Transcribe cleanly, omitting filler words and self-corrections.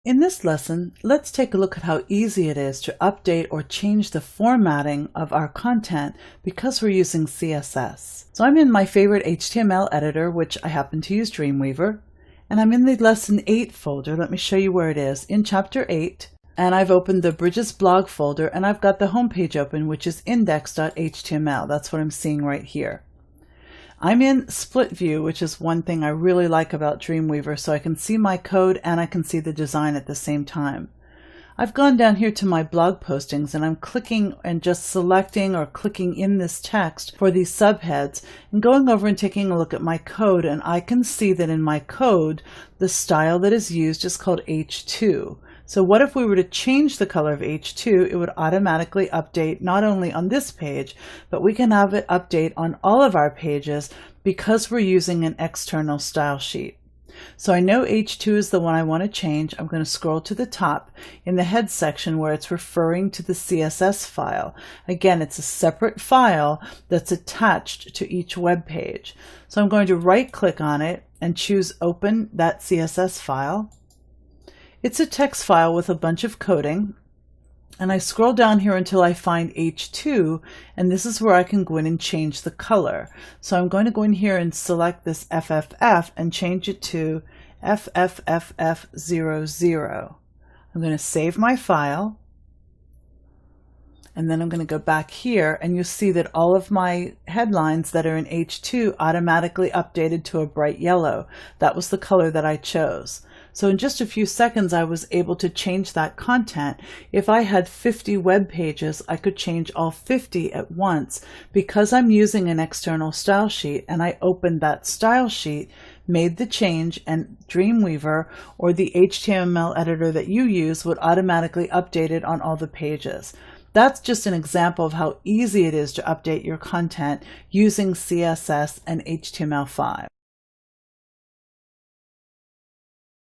In this lesson, let's take a look at how easy it is to update or change the formatting of our content because we're using CSS. So I'm in my favorite HTML editor, which I happen to use Dreamweaver, and I'm in the Lesson 8 folder. Let me show you where it is. In Chapter 8, and I've opened the Bridges blog folder, and I've got the homepage open, which is index.html. That's what I'm seeing right here. I'm in split view, which is one thing I really like about Dreamweaver, so I can see my code and I can see the design at the same time. I've gone down here to my blog postings and I'm clicking and just selecting or clicking in this text for these subheads and going over and taking a look at my code, and I can see that in my code the style that is used is called H2. So what if we were to change the color of H2? It would automatically update not only on this page, but we can have it update on all of our pages because we're using an external style sheet. So I know H2 is the one I want to change. I'm going to scroll to the top in the head section where it's referring to the CSS file. Again, it's a separate file that's attached to each web page. So I'm going to right click on it and choose Open that CSS file. It's a text file with a bunch of coding, and I scroll down here until I find H2, and this is where I can go in and change the color. So I'm going to go in here and select this FFF and change it to FFFF00. I'm going to save my file, and then I'm going to go back here, and you'll see that all of my headlines that are in H2 automatically updated to a bright yellow. That was the color that I chose. So in just a few seconds, I was able to change that content. If I had 50 web pages, I could change all 50 at once because I'm using an external style sheet, and I opened that style sheet, made the change, and Dreamweaver or the HTML editor that you use would automatically update it on all the pages. That's just an example of how easy it is to update your content using CSS and HTML5.